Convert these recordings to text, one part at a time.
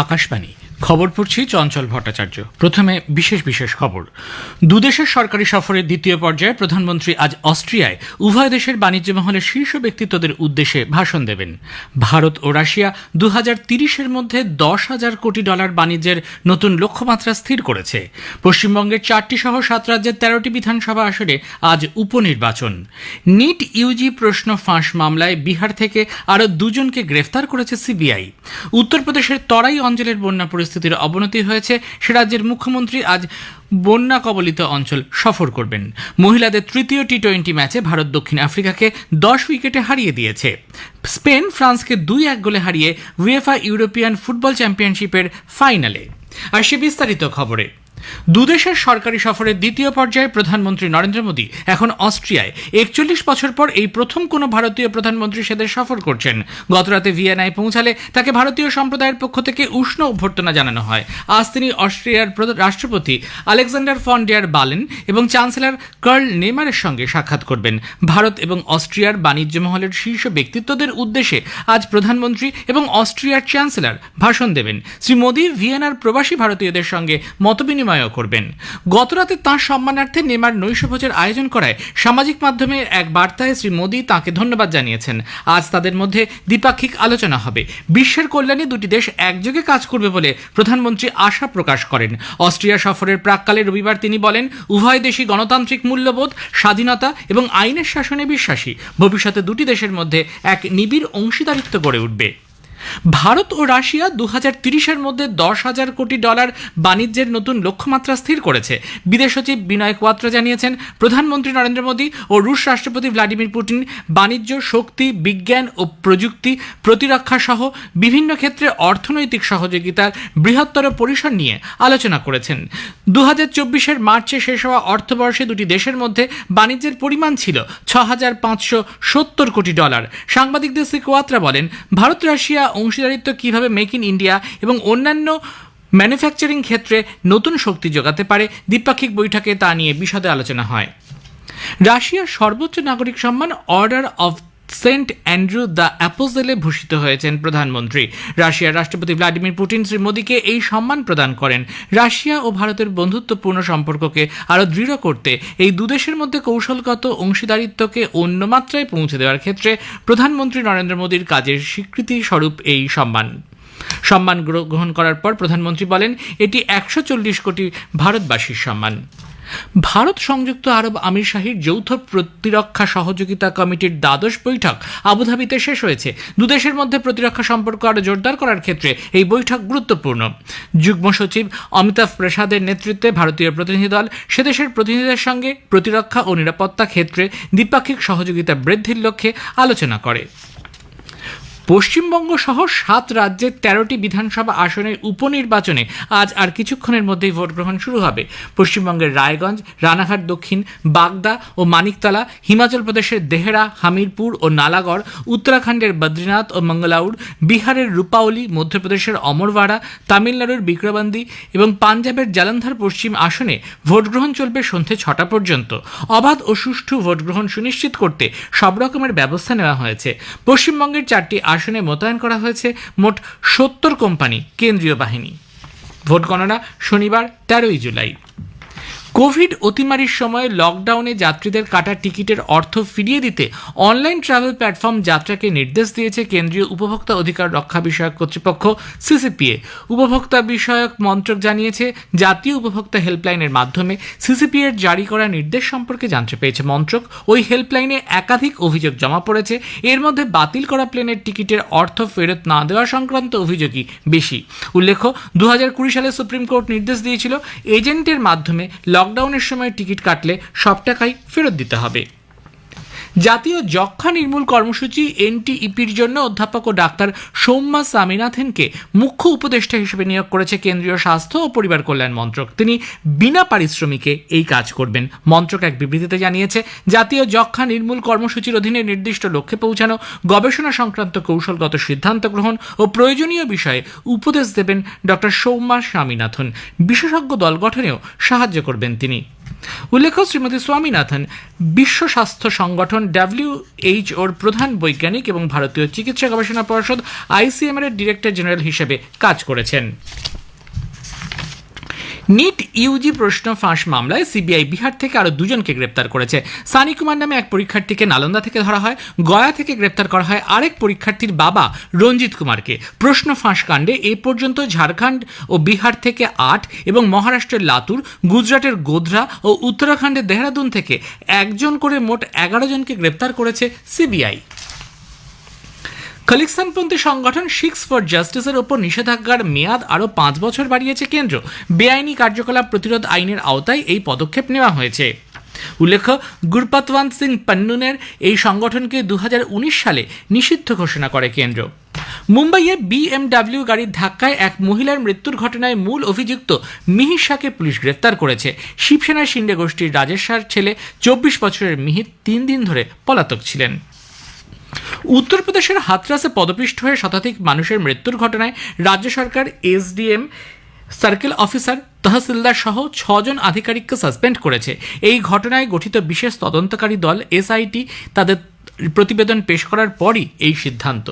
আকাশবাণী খবর পড়ছি চঞ্চল ভট্টাচার্য। প্রথমে বিশেষ খবর। দুদেশের সরকারি সফরের দ্বিতীয় পর্যায়ে প্রধানমন্ত্রী আজ অস্ট্রিয়ায় উভয় দেশের বাণিজ্য মহলের শীর্ষ ব্যক্তিত্বদের উদ্দেশ্যে ভাষণ দেবেন। ভারত ও রাশিয়া 2030-এর মধ্যে $10,000 কোটি বাণিজ্যের নতুন লক্ষ্যমাত্রা স্থির করেছে। পশ্চিমবঙ্গের 4টি সহ 7 রাজ্যের 13টি বিধানসভা আসনে আজ উপনির্বাচন। নিট ইউজি প্রশ্ন ফাঁস মামলায় বিহার থেকে আরও 2জনকে গ্রেফতার করেছে সিবিআই। উত্তরপ্রদেশের তরাই অঞ্চলের বন্যা পরিস্থিতির অবনতি হয়েছে। সে রাজ্যের মুখ্যমন্ত্রী আজ বন্যা কবলিত অঞ্চল সফর করবেন। মহিলাদের তৃতীয় টি-20 ম্যাচে ভারত দক্ষিণ আফ্রিকাকে 10 উইকেটে হারিয়ে দিয়েছে। স্পেন ফ্রান্সকে 2-1 গোলে হারিয়ে উয়েফা ইউরোপিয়ান ফুটবল চ্যাম্পিয়নশিপের ফাইনালে। আর সে বিস্তারিত খবরে। দুদেশের সরকারি সফরের দ্বিতীয় পর্যায়ে প্রধানমন্ত্রী নরেন্দ্র মোদী এখন অস্ট্রিয়ায় 41 বছর পর এই প্রথম কোনো ভারতীয় প্রধানমন্ত্রী সেদেশ সফর করছেন। গতরাতে ভিয়েনায় পৌঁছালে তাকে ভারতীয় সম্প্রদায়ের পক্ষ থেকে উষ্ণ অভ্যর্থনা জানানো হয়। আজ তিনি অস্ট্রিয়ার রাষ্ট্রপতি আলেকজান্ডার ফন ডেয়ার বালেন এবং চ্যান্সেলর কার্ল নেমারের সঙ্গে সাক্ষাৎ করবেন। ভারত এবং অস্ট্রিয়ার বাণিজ্য মহলের শীর্ষ ব্যক্তিত্বদের উদ্দেশ্যে আজ প্রধানমন্ত্রী এবং অস্ট্রিয়ার চ্যান্সেলর ভাষণ দেবেন। শ্রী মোদী ভিয়েনার প্রবাসী ভারতীয়দের সঙ্গে মতবিনিময় করবেন। গতরাতে তাঁর সম্মানার্থে নেমার নৈশভোজের আয়োজন করায় সামাজিক মাধ্যমে এক বার্তায় শ্রী মোদী তাঁকে ধন্যবাদ জানিয়েছেন। আজ তাদের মধ্যে দ্বিপাক্ষিক আলোচনা হবে। বিশ্বের কল্যাণে দুটি দেশ একযোগে কাজ করবে বলে প্রধানমন্ত্রী আশা প্রকাশ করেন। অস্ট্রিয়া সফরের প্রাক্কালে রবিবার তিনি বলেন, উভয় দেশই গণতান্ত্রিক মূল্যবোধ, স্বাধীনতা এবং আইনের শাসনে বিশ্বাসী। ভবিষ্যতে দুটি দেশের মধ্যে এক নিবিড় অংশীদারিত্ব গড়ে উঠবে। ভারত ও রাশিয়া 2030-এর মধ্যে $10,000 কোটি বাণিজ্যের নতুন লক্ষ্যমাত্রা স্থির করেছে। বিদেশ সচিব বিনয় কোয়াত্রা জানিয়েছেন, প্রধানমন্ত্রী নরেন্দ্র মোদী ও রুশ রাষ্ট্রপতি ভ্লাদিমির পুতিন বাণিজ্য, শক্তি, বিজ্ঞান ও প্রযুক্তি, প্রতিরক্ষা সহ বিভিন্ন ক্ষেত্রে অর্থনৈতিক সহযোগিতার বৃহত্তর পরিসর নিয়ে আলোচনা করেছেন। 2024-এর মার্চে শেষ হওয়া অর্থবর্ষে দুটি দেশের মধ্যে বাণিজ্যের পরিমাণ ছিল $6,570 কোটি। সাংবাদিকদের শ্রী কোয়াত্রা বলেন, ভারত রাশিয়া অংশীদারিত্ব কিভাবে মেক ইন ইন্ডিয়া এবং অন্যান্য ম্যানুফ্যাকচারিং ক্ষেত্রে নতুন শক্তি যোগাতে পারে, দ্বিপাক্ষিক বৈঠকে তা নিয়ে বিশদে আলোচনা হয়। রাশিয়ার সর্বোচ্চ নাগরিক সম্মান order of Saint Andrew the অ্যাপোজেলে ভূষিত হয়েছেন প্রধানমন্ত্রী। রাশিয়ার রাষ্ট্রপতি ভ্লাদিমির পুতিন শ্রী মোদীকে এই সম্মান প্রদান করেন। রাশিয়া ও ভারতের বন্ধুত্বপূর্ণ সম্পর্ককে আরও দৃঢ় করতে এই দুদেশের মধ্যে কৌশলগত অংশীদারিত্বকে অন্য মাত্রায় পৌঁছে দেওয়ার ক্ষেত্রে প্রধানমন্ত্রী নরেন্দ্র মোদীর কাজের স্বীকৃতি স্বরূপ এই সম্মান গ্রহণ করার পর প্রধানমন্ত্রী বলেন, এটি 140 কোটি ভারতবাসীর সম্মান। ভারত সংযুক্ত আরব আমিরশাহীর যৌথ প্রতিরক্ষা সহযোগিতা কমিটির 12শ বৈঠক আবুধাবিতে শেষ হয়েছে। দুদেশের মধ্যে প্রতিরক্ষা সম্পর্ক আরও জোরদার করার ক্ষেত্রে এই বৈঠক গুরুত্বপূর্ণ। যুগ্ম সচিব অমিতাভ প্রসাদের নেতৃত্বে ভারতীয় প্রতিনিধি দল সেদেশের প্রতিনিধিদের সঙ্গে প্রতিরক্ষা ও নিরাপত্তা ক্ষেত্রে দ্বিপাক্ষিক সহযোগিতা বৃদ্ধির লক্ষ্যে আলোচনা করে। পশ্চিমবঙ্গ সহ 7 রাজ্যের 13টি বিধানসভা আসনের উপনির্বাচনে আজ আর কিছুক্ষণের মধ্যেই ভোট গ্রহণ শুরু হবে। পশ্চিমবঙ্গের রায়গঞ্জ, রানাঘাট দক্ষিণ, বাগদা ও মানিকতলা, হিমাচল প্রদেশের দেহরা, হামিরপুর ও নালাগড়, উত্তরাখণ্ডের বদ্রীনাথ ও মঙ্গলাউর, বিহারের রূপাওলি, মধ্যপ্রদেশের অমরওয়াড়া, তামিলনাড়ুর বিক্রবান্দি এবং পাঞ্জাবের জালন্ধর পশ্চিম আসনে ভোট গ্রহণ চলবে সন্ধ্যে 6টা পর্যন্ত। অবাধ ও সুষ্ঠু ভোট গ্রহণ সুনিশ্চিত করতে সব রকমের ব্যবস্থা নেওয়া হয়েছে। পশ্চিমবঙ্গের 4টি আসনে মোতায়েন করা হয়েছে মোট 70 কোম্পানি কেন্দ্রীয় বাহিনী। ভোট গণনা শনিবার 13 জুলাই। কোভিড অতিমারির সময় লকডাউনে যাত্রীদের কাটা টিকিটের অর্থ ফিরিয়ে দিতে অনলাইন ট্রাভেল প্ল্যাটফর্ম যাত্রাকে নির্দেশ দিয়েছে কেন্দ্রীয় উপভোক্তা অধিকার রক্ষা বিষয়ক কর্তৃপক্ষ সিসিপিএ। উপভোক্তা বিষয়ক মন্ত্রক জানিয়েছে, জাতীয় উপভোক্তা হেল্পলাইনের মাধ্যমে সিসিপিএ এর জারি করা নির্দেশ সম্পর্কে জানতে পেরেছে মন্ত্রক। ওই হেল্পলাইনে একাধিক অভিযোগ জমা পড়েছে। এর মধ্যে বাতিল করা প্লেনের টিকিটের অর্থ ফেরত না দেওয়া সংক্রান্ত অভিযোগই বেশি। উল্লেখ্য, 2020 সালে সুপ্রিম কোর্ট নির্দেশ দিয়েছিল, এজেন্টের মাধ্যমে লকডাউনের সময় টিকিট কাটলে সব টাকাই ফেরত দিতে হবে। জাতীয় যক্ষ্মা নির্মূল কর্মসূচি এনটিইপির জন্য অধ্যাপক ও ডাক্তার সৌম্যা স্বামীনাথনকে মুখ্য উপদেষ্টা হিসেবে নিয়োগ করেছে কেন্দ্রীয় স্বাস্থ্য ও পরিবার কল্যাণ মন্ত্রক। তিনি বিনা পারিশ্রমিকে এই কাজ করবেন। মন্ত্রক এক বিবৃতিতে জানিয়েছে, জাতীয় যক্ষ্মা নির্মূল কর্মসূচির অধীনে নির্দিষ্ট লক্ষ্যে পৌঁছানো, গবেষণা সংক্রান্ত কৌশলগত সিদ্ধান্ত গ্রহণ ও প্রয়োজনীয় বিষয়ে উপদেশ দেবেন ডক্টর সৌম্যা স্বামীনাথন। বিশেষজ্ঞ দল গঠনেও সাহায্য করবেন তিনি। উল্লেখ্য, শ্রীমতী স্বামীনাথন বিশ্ব স্বাস্থ্য সংগঠন WHOর প্রধান বৈজ্ঞানিক এবং ভারতীয় চিকিৎসা গবেষণা পর্ষদ ICMR এর ডিরেক্টর জেনারেল হিসেবে কাজ করেছেন। নিট ইউজি প্রশ্ন ফাঁস মামলায় সিবিআই বিহার থেকে আরও দুজনকে গ্রেপ্তার করেছে। সানি কুমার নামে এক পরীক্ষার্থীকে নালন্দা থেকে ধরা হয়। গয়া থেকে গ্রেপ্তার করা হয় আরেক পরীক্ষার্থীর বাবা রঞ্জিত কুমারকে। প্রশ্ন ফাঁস কাণ্ডে এ পর্যন্ত ঝাড়খণ্ড ও বিহার থেকে 8 এবং মহারাষ্ট্রের লাতুর, গুজরাটের গোধরা ও উত্তরাখণ্ডের দেহরাদুন থেকে একজন করে মোট 11 জনকে গ্রেপ্তার করেছে সিবিআই। খালিস্তানপন্থী সংগঠন শিখস ফর জাস্টিসের ওপর নিষেধাজ্ঞার মেয়াদ আরও 5 বছর বাড়িয়েছে কেন্দ্র। বেআইনি কার্যকলাপ প্রতিরোধ আইনের আওতায় এই পদক্ষেপ নেওয়া হয়েছে। উল্লেখ্য, গুরপাতওয়ান্ত সিং পান্নুনের এই সংগঠনকে 2019 সালে নিষিদ্ধ ঘোষণা করে কেন্দ্র। মুম্বাইয়ে BMW গাড়ির ধাক্কায় এক মহিলার মৃত্যুর ঘটনায় মূল অভিযুক্ত মিহির শাহকে পুলিশ গ্রেফতার করেছে। শিবসেনা শিন্ডে গোষ্ঠীর রাজেশ শাহর ছেলে 24 বছরের মিহির 3 দিন ধরে পলাতক ছিলেন। উত্তরপ্রদেশের হাথরাসে পদপিষ্ট হয়ে শতাধিক মানুষের মৃত্যুর ঘটনায় রাজ্য সরকার SDM, সার্কেল অফিসার, তহসিলদার সহ 6 জন আধিকারিককে সাসপেন্ড করেছে। এই ঘটনায় গঠিত বিশেষ তদন্তকারী দল SIT তাদের প্রতিবেদন পেশ করার পরই এই সিদ্ধান্ত।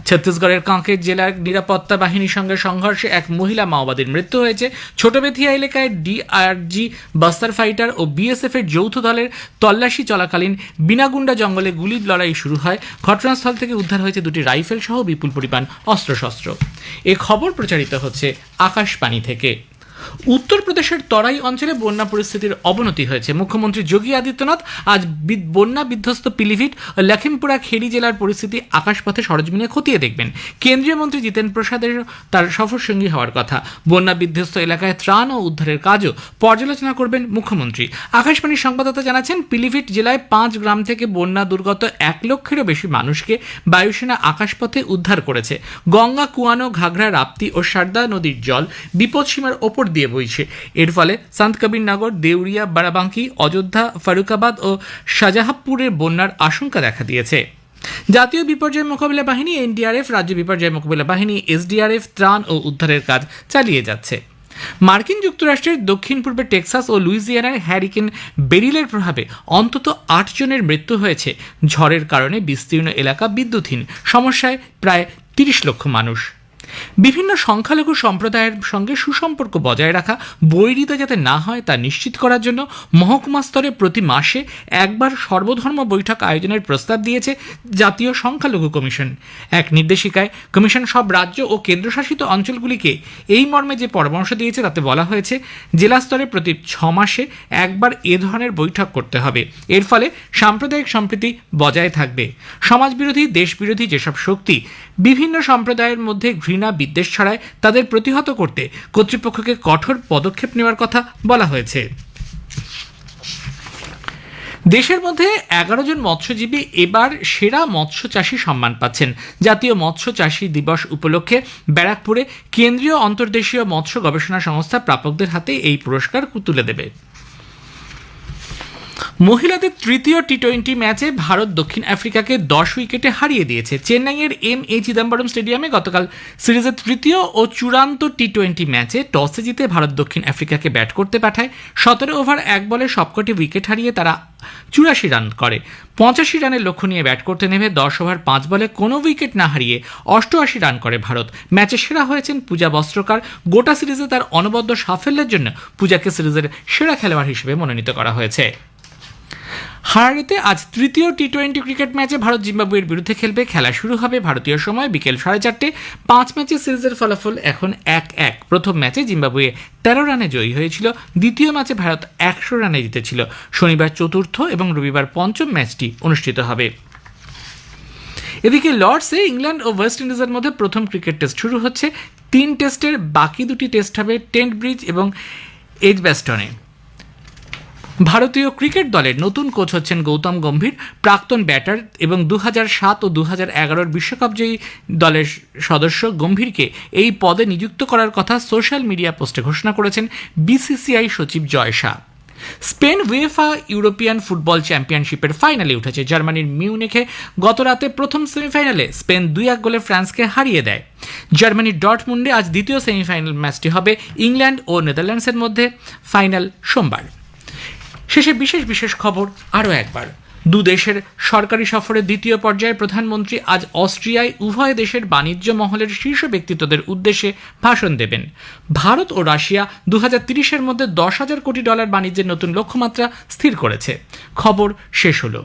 ছত্তিশগড়ের কাঁকের জেলার নিরাপত্তা বাহিনীর সঙ্গে সংঘর্ষে এক মহিলা মাওবাদীর মৃত্যু হয়েছে। ছোটবেথিয়া এলাকায় DRG, বাস্তার ফাইটার ও BSF এর যৌথ দলের তল্লাশি চলাকালীন বিনাগুন্ডা জঙ্গলে গুলির লড়াই শুরু হয়। ঘটনাস্থল থেকে উদ্ধার হয়েছে 2টি রাইফেল সহ বিপুল পরিমাণ অস্ত্রশস্ত্র। এ খবর প্রচারিত হচ্ছে আকাশবাণী থেকে। উত্তরপ্রদেশের তরাই অঞ্চলে বন্যা পরিস্থিতির অবনতি হয়েছে। মুখ্যমন্ত্রী যোগী আদিত্যনাথ আজ বন্যা বিধ্বস্ত পিলিভিট ও লখিমপুরা খেরি জেলার পরিস্থিতি আকাশপথে সরজমিনে খতিয়ে দেখবেন। কেন্দ্রীয় মন্ত্রী জিতেন প্রসাদের তার সফরসঙ্গী হওয়ার কথা। বন্যা বিধ্বস্ত এলাকায় ত্রাণ ও উদ্ধারের কাজও পর্যালোচনা করবেন মুখ্যমন্ত্রী। আকাশবাণীর সংবাদদাতা জানাচ্ছেন, পিলিভিট জেলায় 5 গ্রাম থেকে বন্যা দুর্গত 1 লক্ষেরও বেশি মানুষকে বায়ুসেনা আকাশপথে উদ্ধার করেছে। গঙ্গা, কুয়ানো, ঘাঘরা, রাপ্তি ও সারদা নদীর জল বিপদসীমার ওপর দিয়ে বইছে। এর ফলে সন্ত কবিরনগর, দেউরিয়া, বারাবাঙ্কি, অযোধ্যা, ফারুকাবাদ ও শাহজাহাবপুরের বন্যার আশঙ্কা দেখা দিয়েছে। জাতীয় বিপর্যয় মোকাবিলা বাহিনী NDRF, রাজ্য বিপর্যয় মোকাবিলা বাহিনী SDRF ত্রাণ ও উদ্ধারের কাজ চালিয়ে যাচ্ছে। মার্কিন যুক্তরাষ্ট্রের দক্ষিণ পূর্বে টেক্সাস ও লুইজিয়ানার হ্যারিকেন বেরিলের প্রভাবে অন্তত 8 জনের মৃত্যু হয়েছে। ঝড়ের কারণে বিস্তীর্ণ এলাকা বিদ্যুৎহীন, সমস্যায় প্রায় 30 লক্ষ মানুষ। বিভিন্ন সংখ্যালঘু সম্প্রদায়ের সঙ্গে সুসম্পর্ক বজায় রাখা, বৈরিতা যাতে না হয় তা নিশ্চিত করার জন্য মহকুমা স্তরে প্রতি মাসে একবার সর্বধর্ম বৈঠক আয়োজনের প্রস্তাব দিয়েছে জাতীয় সংখ্যালঘু কমিশন। এক নির্দেশিকায় কমিশন সব রাজ্য ও কেন্দ্রশাসিত অঞ্চলগুলিকে এই মর্মে যে পরামর্শ দিয়েছে তাতে বলা হয়েছে, জেলা স্তরে প্রতি 6 মাসে একবার এ ধরনের বৈঠক করতে হবে। এর ফলে সাম্প্রদায়িক সম্প্রীতি বজায় থাকবে। সমাজবিরোধী, দেশবিরোধী যেসব শক্তি বিভিন্ন সম্প্রদায়ের মধ্যে ঘৃণা, বিদ্বেষ ছড়ায় তাদের প্রতিহত করতে কর্তৃপক্ষকে কঠোর পদক্ষেপ নেওয়ার কথা বলা হয়েছে। দেশের মধ্যে 11 জন মৎস্যজীবী এবার সেরা মৎস্য চাষী সম্মান পাচ্ছেন। জাতীয় মৎস্য চাষী দিবস উপলক্ষে ব্যারাকপুরে কেন্দ্রীয় অন্তর্দেশীয় মৎস্য গবেষণা সংস্থা প্রাপকদের হাতে এই পুরস্কার তুলে দেবে। মহিলাদের তৃতীয় T20 ম্যাচে ভারত দক্ষিণ আফ্রিকাকে 10 উইকেটে হারিয়ে দিয়েছে। চেন্নাইয়ের MA চিদম্বরম স্টেডিয়ামে গতকাল সিরিজের তৃতীয় ও চূড়ান্ত T20 ম্যাচে টসে জিতে ভারত দক্ষিণ আফ্রিকাকে ব্যাট করতে পাঠায়। 17 ওভার 1 বলে সবকটি উইকেট হারিয়ে তারা 84 রান করে। 85 রানের লক্ষ্য নিয়ে ব্যাট করতে নেমে 10 ওভার 5 বলে কোনো উইকেট না হারিয়ে 88 রান করে ভারত। ম্যাচে সেরা হয়েছেন পূজা বস্ত্রকার। গোটা সিরিজে তার অনবদ্য সাফল্যের জন্য পূজাকে সিরিজের সেরা খেলোয়াড় হিসেবে মনোনীত করা হয়েছে। হারারেতে আজ তৃতীয় T20 ক্রিকেট ম্যাচে ভারত জিম্বাবুয়ের বিরুদ্ধে খেলবে। খেলা শুরু হবে ভারতীয় সময় বিকেল 4:30। 5 ম্যাচের সিরিজের ফলাফল এখন 1-1। প্রথম ম্যাচে জিম্বাবুয়ে 13 রানে জয়ী হয়েছিল। দ্বিতীয় ম্যাচে ভারত 100 রানে জিতেছিল। শনিবার চতুর্থ এবং রবিবার পঞ্চম ম্যাচটি অনুষ্ঠিত হবে। এদিকে লর্ডসে ইংল্যান্ড ও ওয়েস্ট ইন্ডিজের মধ্যে প্রথম ক্রিকেট টেস্ট শুরু হচ্ছে। 3 টেস্টের বাকি 2টি টেস্ট হবে টেন্ট ব্রিজ এবং এজবাস্টনে। ভারতীয় ক্রিকেট দলের নতুন কোচ হচ্ছেন গৌতম গম্ভীর। প্রাক্তন ব্যাটার এবং 2007 ও 2011 বিশ্বকাপ জয়ী দলের সদস্য গম্ভীরকে এই পদে নিযুক্ত করার কথা সোশ্যাল মিডিয়া পোস্টে ঘোষণা করেছেন BCCI সচিব Jay Shah. Spain UEFA European football চ্যাম্পিয়নশিপের ফাইনালে উঠেছে। জার্মানির মিউনিখে গত রাতে প্রথম সেমিফাইনালে স্পেন 2-1 গোলে ফ্রান্সকে হারিয়ে দেয়। জার্মানির ডর্টমুন্ডে আজ দ্বিতীয় সেমিফাইনাল ম্যাচটি হবে ইংল্যান্ড ও নেদারল্যান্ডসের মধ্যে। ফাইনাল সোমবার। শেষে বিশেষ বিশেষ খবর আরও একবার। দুদেশের সরকারি সফরের দ্বিতীয় পর্যায়ে প্রধানমন্ত্রী আজ অস্ট্রিয়ায় উভয় দেশের বাণিজ্য মহলের শীর্ষ ব্যক্তিত্বদের উদ্দেশ্যে ভাষণ দেবেন। ভারত ও রাশিয়া 2030-এর মধ্যে $10,000 কোটি বাণিজ্যের নতুন লক্ষ্যমাত্রা স্থির করেছে। খবর শেষ হলো।